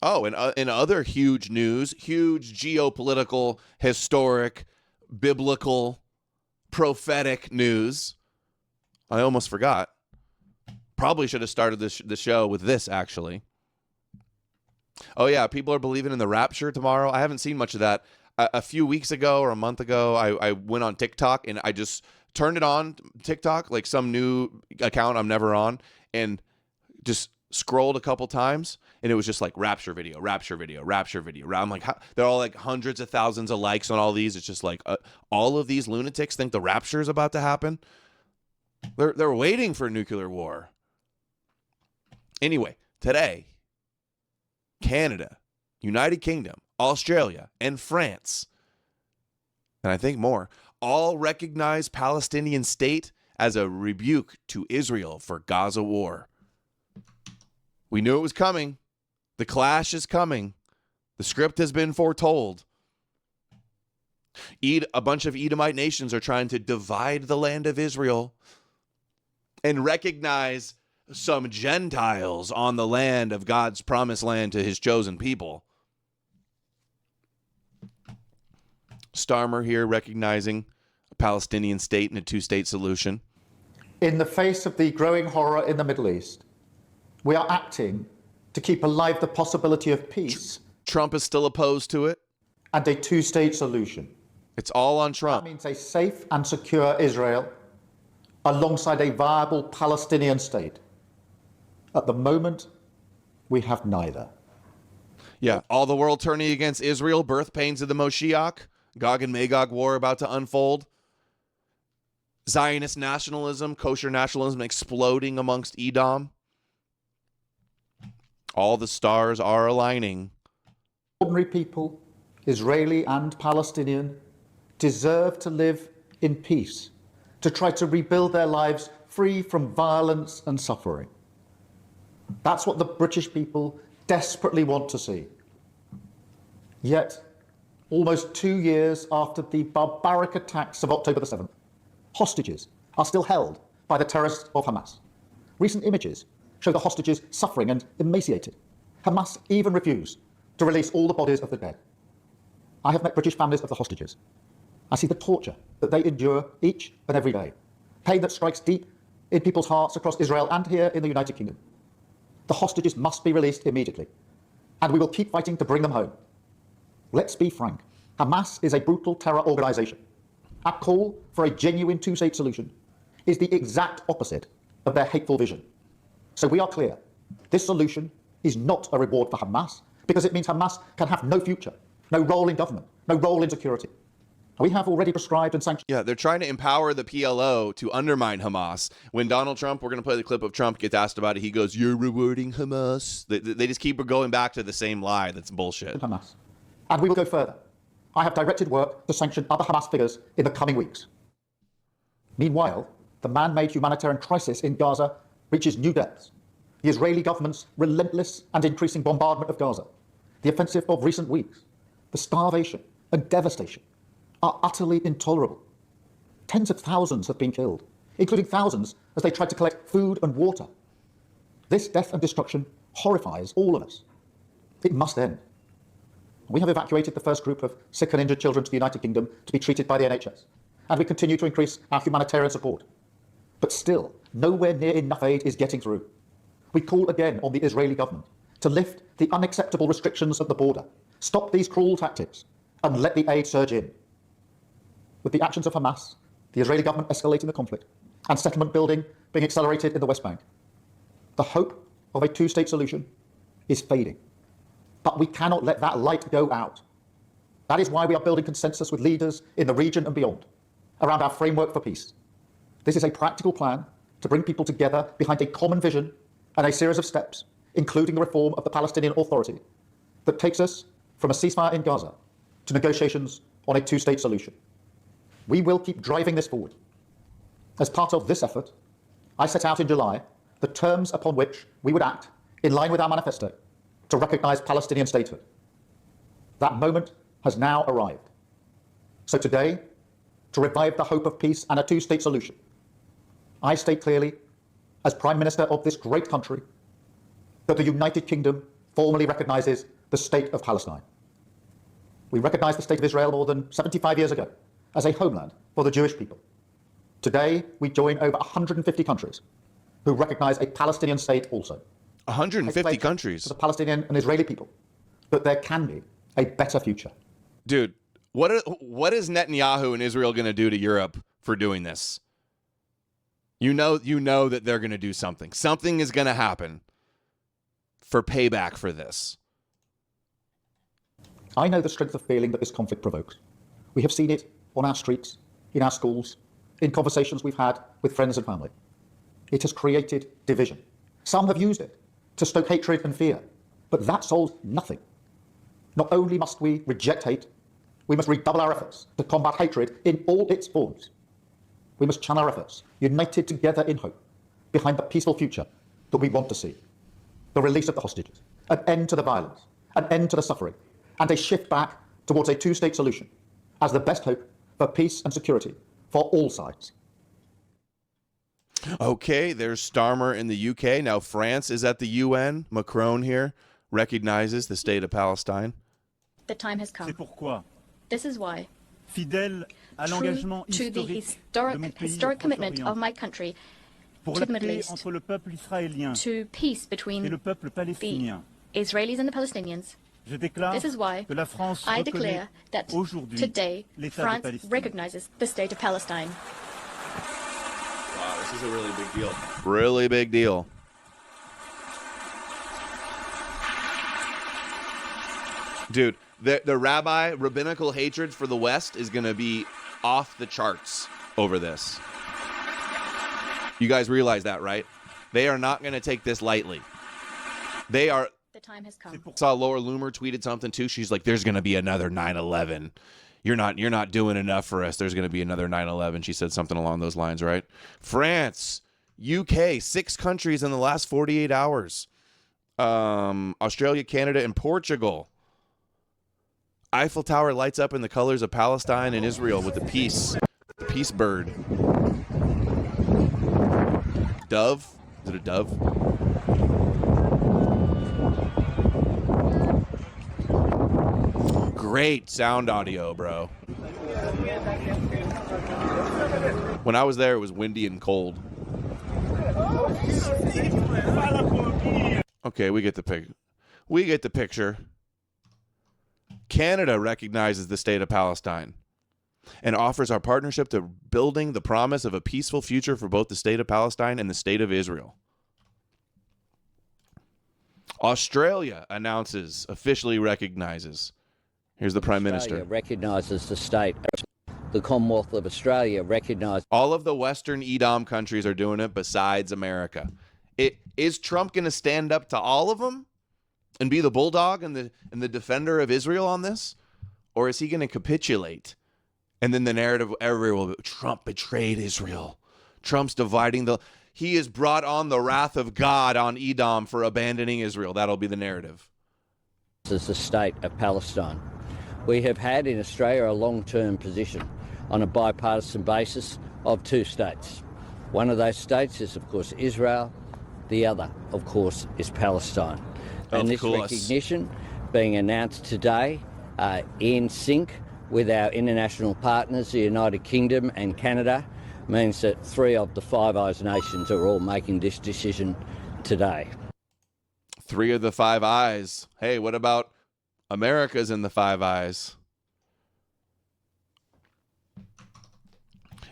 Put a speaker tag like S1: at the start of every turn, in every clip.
S1: Oh, and in other huge news, huge geopolitical, historic, biblical, prophetic news. I almost forgot. Probably should have started the show with this, actually. Oh, yeah, people are believing in the rapture tomorrow. I haven't seen much of that. A few weeks ago or a month ago, I went on TikTok and I just turned it on, TikTok, like some new account I'm never on, and just scrolled a couple times, and it was just like rapture video, rapture video, rapture video. I'm like, they're all like hundreds of thousands of likes on all these. It's just like all of these lunatics think the rapture is about to happen. They're waiting for nuclear war. Anyway, today, Canada, United Kingdom, Australia, and France, and I think more, all recognize Palestinian state as a rebuke to Israel for Gaza war. We knew it was coming. The clash is coming. The script has been foretold. A bunch of Edomite nations are trying to divide the land of Israel and recognize some Gentiles on the land of God's promised land to his chosen people. Starmer here recognizing a Palestinian state and a two-state solution.
S2: In the face of the growing horror in the Middle East, we are acting to keep alive the possibility of peace.
S1: Trump is still opposed to it.
S2: And a two-state solution.
S1: It's all on Trump.
S2: That means a safe and secure Israel alongside a viable Palestinian state. At the moment, we have neither.
S1: Yeah, all the world turning against Israel, birth pains of the Moshiach, Gog and Magog war about to unfold, Zionist nationalism, kosher nationalism exploding amongst Edom. All the stars are aligning.
S2: Ordinary people, Israeli and Palestinian, deserve to live in peace, to try to rebuild their lives free from violence and suffering. That's what the British people desperately want to see. Yet, almost 2 years after the barbaric attacks of October the 7th, hostages are still held by the terrorists of Hamas. Recent images show the hostages suffering and emaciated. Hamas even refused to release all the bodies of the dead. I have met British families of the hostages. I see the torture that they endure each and every day, pain that strikes deep in people's hearts across Israel and here in the United Kingdom. The hostages must be released immediately, and we will keep fighting to bring them home. Let's be frank. Hamas is a brutal terror organization. Our call for a genuine two-state solution is the exact opposite of their hateful vision. So we are clear. This solution is not a reward for Hamas, because it means Hamas can have no future, no role in government, no role in security. We have already prescribed and sanctioned.
S1: Yeah, they're trying to empower the PLO to undermine Hamas. When Donald Trump, we're going to play the clip of Trump, gets asked about it, he goes, "You're rewarding Hamas." They just keep going back to the same lie. That's bullshit.
S2: Hamas. And we will go further. I have directed work to sanction other Hamas figures in the coming weeks. Meanwhile, the man-made humanitarian crisis in Gaza reaches new depths. The Israeli government's relentless and increasing bombardment of Gaza, the offensive of recent weeks, the starvation and devastation are utterly intolerable. Tens of thousands have been killed, including thousands as they tried to collect food and water. This death and destruction horrifies all of us. It must end. We have evacuated the first group of sick and injured children to the United Kingdom to be treated by the NHS, and we continue to increase our humanitarian support. But still, nowhere near enough aid is getting through. We call again on the Israeli government to lift the unacceptable restrictions at the border, stop these cruel tactics, and let the aid surge in. With the actions of Hamas, the Israeli government escalating the conflict, and settlement building being accelerated in the West Bank, the hope of a two-state solution is fading. But we cannot let that light go out. That is why we are building consensus with leaders in the region and beyond around our framework for peace. This is a practical plan to bring people together behind a common vision and a series of steps, including the reform of the Palestinian Authority, that takes us from a ceasefire in Gaza to negotiations on a two-state solution. We will keep driving this forward. As part of this effort, I set out in July the terms upon which we would act in line with our manifesto to recognize Palestinian statehood. That moment has now arrived. So today, to revive the hope of peace and a two-state solution, I state clearly, as Prime Minister of this great country, that the United Kingdom formally recognises the State of Palestine. We recognised the State of Israel more than 75 years ago as a homeland for the Jewish people. Today, we join over 150 countries who recognise a Palestinian state also.
S1: 150 countries.
S2: For the Palestinian and Israeli people, that there can be a better future.
S1: Dude, what is Netanyahu and Israel going to do to Europe for doing this? You know that they're going to do something. Something is going to happen for payback for this.
S2: I know the strength of feeling that this conflict provokes. We have seen it on our streets, in our schools, in conversations we've had with friends and family. It has created division. Some have used it to stoke hatred and fear, but that solves nothing. Not only must we reject hate, we must redouble our efforts to combat hatred in all its forms. We must channel our efforts, united together in hope, behind the peaceful future that we want to see. The release of the hostages, an end to the violence, an end to the suffering, and a shift back towards a two-state solution as the best hope for peace and security for all sides.
S1: Okay, there's Starmer in the UK. Now France is at the UN. Macron here recognizes the state of Palestine.
S3: The time has come.
S4: C'est pourquoi,
S3: This is why,
S4: fidèle à l'engagement
S3: true to the
S4: historique de mon pays au
S3: historic commitment
S4: Proche-Orient,
S3: of my country
S4: pour
S3: to
S4: la
S3: the Middle
S4: paix
S3: East,
S4: entre le peuple israélien
S3: to peace
S4: et
S3: between
S4: le peuple
S3: the
S4: palestinien,
S3: Israelis and the Palestinians,
S4: je déclare
S3: this is why
S4: que la France
S3: I
S4: reconnaît
S3: declare that
S4: aujourd'hui
S3: today
S4: l'État de
S3: France
S4: Palestine.
S3: recognizes the state of Palestine.
S1: Wow, this is a really big deal. Really big deal. Dude, the rabbinical hatred for the West is going to be off the charts over this. You guys realize that, right? They are not going to take this lightly. They are.
S3: The time has come.
S1: Saw Laura Loomer tweeted something too. She's like, "There's going to be another 9/11. You're not doing enough for us. There's going to be another 9/11." She said something along those lines, right? France, UK, 6 countries in the last 48 hours. Australia, Canada, and Portugal. Eiffel Tower lights up in the colors of Palestine and Israel with the peace bird. Dove? Is it a dove? Great sound audio, bro. When I was there, it was windy and cold. Okay, we get the picture. Canada recognizes the state of Palestine and offers our partnership to building the promise of a peaceful future for both the state of Palestine and the state of Israel. Australia officially recognizes. Here's the Prime Minister.
S5: Recognises the state. The Commonwealth of Australia recognises.
S1: All of the Western Edom countries are doing it besides America. Is Trump going to stand up to all of them and be the bulldog and the defender of Israel on this? Or is he going to capitulate? And then the narrative everywhere will be, Trump betrayed Israel. Trump's dividing he has brought on the wrath of God on Edom for abandoning Israel. That'll be the narrative.
S5: As the state of Palestine. We have had in Australia a long-term position on a bipartisan basis of 2 states. One of those states is, of course, Israel. The other, of course, is Palestine. And this recognition being announced today in sync with our international partners, the United Kingdom and Canada, means that 3 of the Five Eyes nations are all making this decision today.
S1: 3 of the 5 Eyes. Hey, what about America's in the 5 Eyes?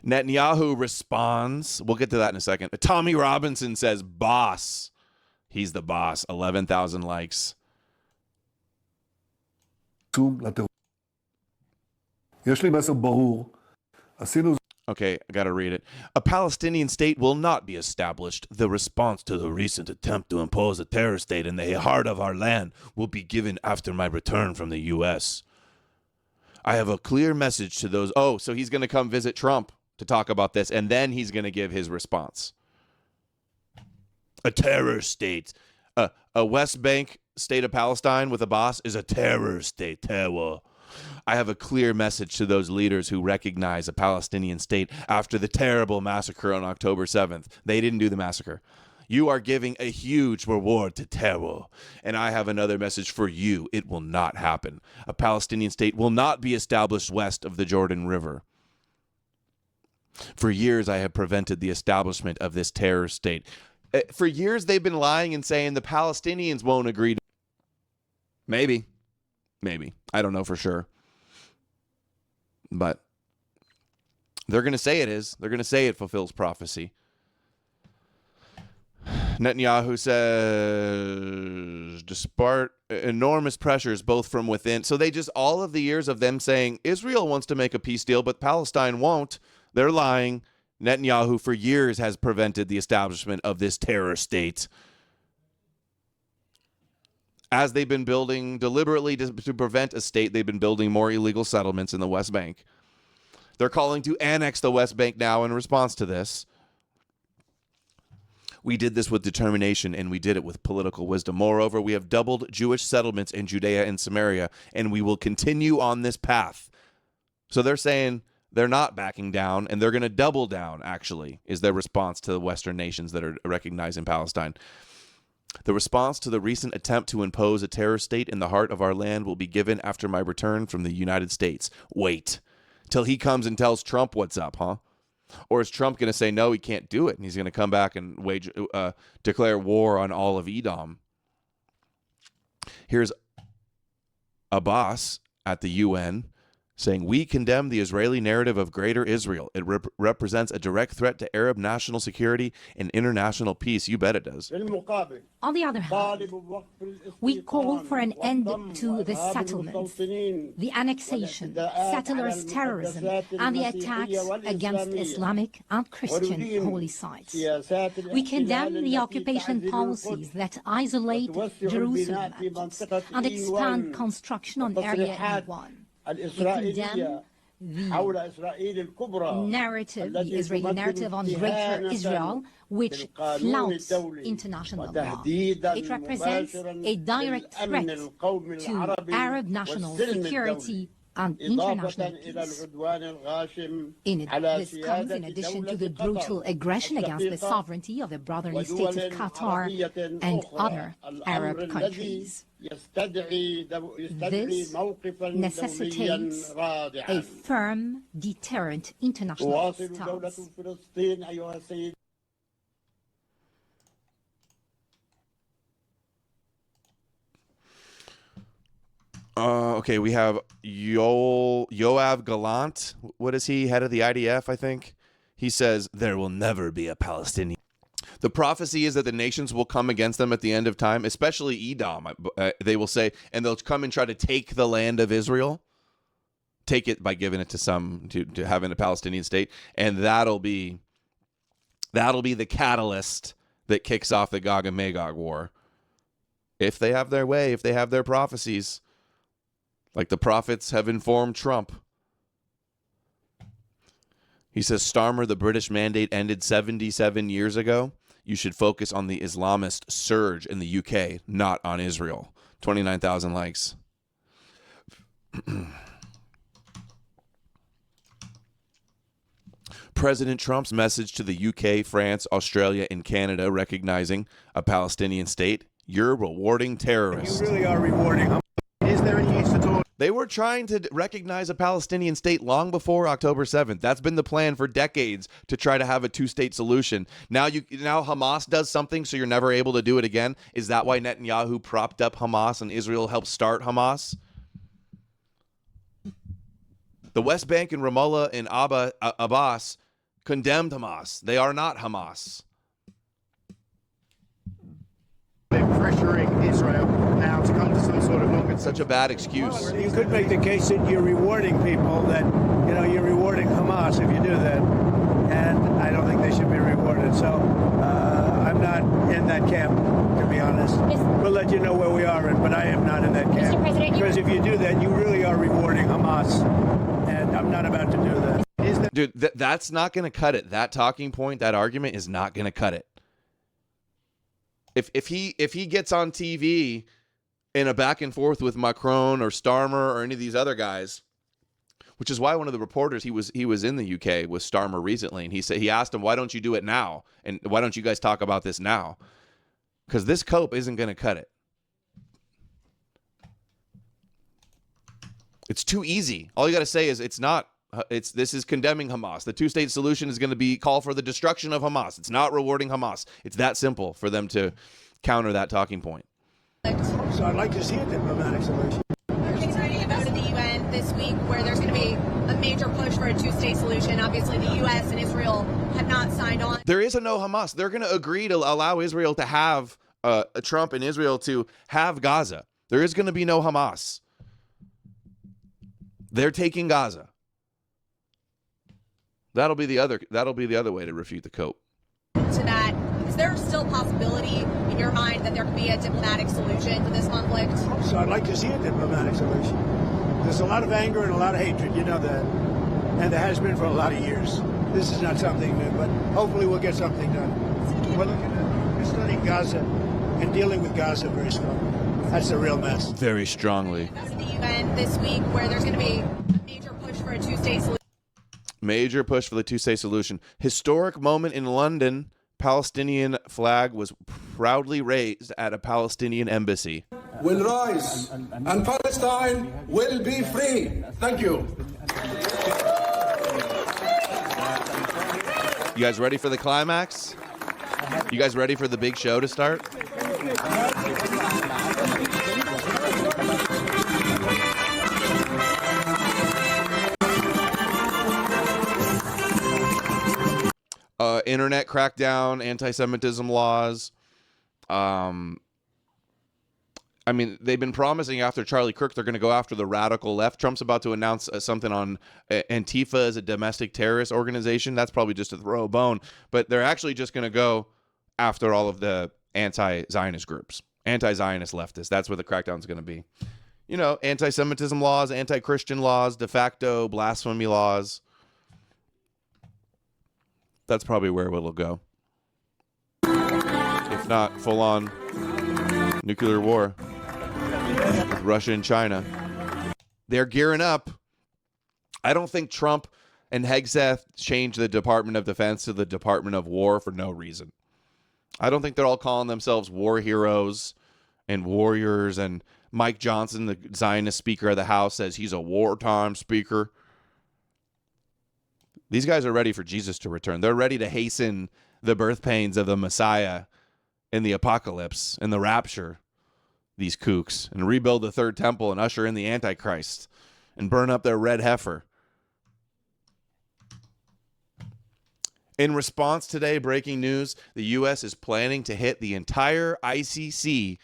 S1: Netanyahu responds. We'll get to that in a second. Tommy Robinson says, boss. He's the boss. 11,000 likes. Okay, I gotta read it. A Palestinian state will not be established. The response to the recent attempt to impose a terror state in the heart of our land will be given after my return from the U.S. I have a clear message to those. Oh, so he's gonna come visit Trump to talk about this, and then he's gonna give his response. A terror state. A West Bank state of Palestine with a boss is a terror state. Terror. I have a clear message to those leaders who recognize a Palestinian state after the terrible massacre on October 7th. They didn't do the massacre. You are giving a huge reward to terror. And I have another message for you. It will not happen. A Palestinian state will not be established west of the Jordan River. For years, I have prevented the establishment of this terror state. For years, they've been lying and saying the Palestinians won't agree. Maybe. I don't know for sure. But they're going to say it is. They're going to say it fulfills prophecy. Netanyahu says, despite enormous pressures both from within. So they just, all of the years of them saying Israel wants to make a peace deal, but Palestine won't. They're lying. Netanyahu for years has prevented the establishment of this terror state. As they've been building deliberately to prevent a state, they've been building more illegal settlements in the West Bank. They're calling to annex the West Bank now in response to this. We did this with determination, and we did it with political wisdom. Moreover, we have doubled Jewish settlements in Judea and Samaria, and we will continue on this path. So they're saying they're not backing down, and they're going to double down, actually, is their response to the Western nations that are recognizing Palestine. The response to the recent attempt to impose a terror state in the heart of our land will be given after my return from the United States. Wait till he comes and tells Trump what's up, huh? Or is Trump going to say, no, he can't do it, and he's going to come back and declare war on all of Edom? Here's Abbas at the UN saying, we condemn the Israeli narrative of Greater Israel. It represents a direct threat to Arab national security and international peace. You bet it does.
S6: On the other hand, we call for an end to the settlements, the annexation, settlers' terrorism, and the attacks against Islamic and Christian holy sites. We condemn the occupation policies that isolate Jerusalem and expand construction on Area 81. We condemn the narrative, the Israeli narrative on Greater Israel, which flouts international law. It represents a direct threat to Arab national security and international peace. This comes in addition to the brutal aggression against the sovereignty of the brotherly states of Qatar and other Arab countries. This necessitates a firm, deterrent international stance.
S1: Okay, we have Yoav Gallant. What is he? Head of the IDF, I think. He says, there will never be a Palestinian. The prophecy is that the nations will come against them at the end of time, especially Edom. They will say, and they'll come and try to take the land of Israel, take it by giving it to some, to having a Palestinian state, and that'll be the catalyst that kicks off the Gog and Magog war. If they have their way, if they have their prophecies, like the prophets have informed Trump. He says, Starmer, the British mandate ended 77 years ago. You should focus on the Islamist surge in the UK, not on Israel. 29,000 likes. President Trump's message to the UK, France, Australia, and Canada recognizing a Palestinian state. You're rewarding terrorists.
S7: You really are rewarding them. Is there any use at all?
S1: They were trying to recognize a Palestinian state long before October 7th. That's been the plan for decades, to try to have a two-state solution. Now Hamas does something, so you're never able to do it again. Is that why Netanyahu propped up Hamas and Israel helped start Hamas? The West Bank and Ramallah and Abbas condemned Hamas. They are not Hamas.
S7: They're pressuring Israel now to come to some sort of longer.
S1: Such a bad excuse.
S8: You could make the case that you're rewarding people, that you're rewarding Hamas if you do that, and I don't think they should be rewarded. So I'm not in that camp, to be honest. We'll let you know where we are, but I am not in that camp.
S3: Mr. President,
S8: because if you do that, you really are rewarding Hamas, and I'm not about to do that.
S1: Dude, that's not going to cut it. That talking point, that argument is not going to cut it. If he gets on TV in a back and forth with Macron or Starmer or any of these other guys, which is why one of the reporters, he was in the UK with Starmer recently, and he asked him, why don't you do it now? And why don't you guys talk about this now? Because this cope isn't going to cut it. It's too easy. All you got to say is this is condemning Hamas. The two-state solution is going to be call for the destruction of Hamas. It's not rewarding Hamas. It's that simple for them to counter that talking point.
S8: So I'd like to see a diplomatic solution.
S9: Are things ready to vote in the UN this week where there's going to be a major push for a two-state solution? Obviously, the U.S. and Israel have not signed on.
S1: There is a no Hamas. They're going to agree to allow Israel to have Trump and Israel to have Gaza. There is going to be no Hamas. They're taking Gaza. That'll be the other way to refute the cope.
S9: To that, is there still a possibility in your mind that there could be a diplomatic solution to this conflict?
S8: So I'd like to see a diplomatic solution. There's a lot of anger and a lot of hatred, you know that. And there has been for a lot of years. This is not something new, but hopefully we'll get something done. We're studying Gaza and dealing with Gaza very strongly. That's a real mess.
S1: Very strongly.
S9: In the UN this week where there's going to be a major push for a two-state solution.
S1: Major push for the two-state solution. Historic moment in London. Palestinian flag was proudly raised at a Palestinian embassy.
S10: Will rise and Palestine will be free. Thank you.
S1: You guys ready for the climax? You guys ready for the big show to start? Internet crackdown, anti-Semitism laws. I mean, they've been promising after Charlie Kirk they're going to go after the radical left. Trump's about to announce something on Antifa as a domestic terrorist organization. That's probably just to throw a bone. But they're actually just going to go after all of the anti-Zionist groups, anti-Zionist leftists. That's where the crackdown is going to be. You know, anti-Semitism laws, anti-Christian laws, de facto blasphemy laws. That's probably where it'll go. If not, full-on nuclear war with Russia and China. They're gearing up. I don't think Trump and Hegseth changed the Department of Defense to the Department of War for no reason. I don't think they're all calling themselves war heroes and warriors, and Mike Johnson, the Zionist Speaker of the House, says he's a wartime speaker. These guys are ready for Jesus to return. They're ready to hasten the birth pains of the Messiah in the apocalypse and the rapture, these kooks, and rebuild the third temple and usher in the Antichrist and burn up their red heifer. In response today, breaking news, the U.S. is planning to hit the entire ICC,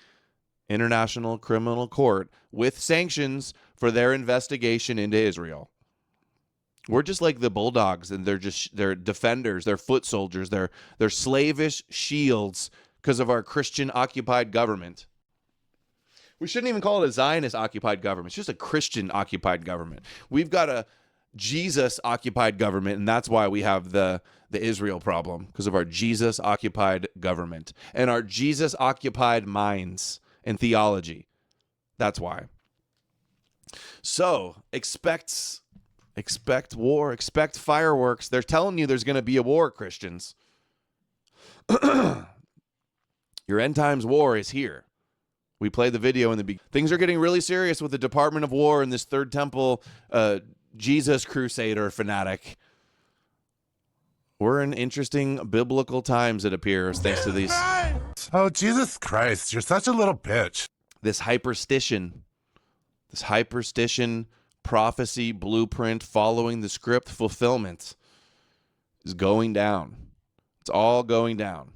S1: International Criminal Court, with sanctions for their investigation into Israel. We're just like the bulldogs, and they're defenders, they're foot soldiers, they're slavish shields because of our Christian-occupied government. We shouldn't even call it a Zionist-occupied government. It's just a Christian-occupied government. We've got a Jesus-occupied government, and that's why we have the Israel problem, because of our Jesus-occupied government and our Jesus-occupied minds and theology. That's why. So, expect war, expect fireworks. They're telling you there's going to be a war, Christians. Your end times war is here. We played the video in the beginning. Things are getting really serious with the Department of War and this Third Temple Jesus crusader fanatic. We're in interesting biblical times, it appears, thanks to these.
S11: Oh, Jesus Christ, you're such a little bitch.
S1: This hyperstition prophecy blueprint following the script fulfillment is going down. It's all going down.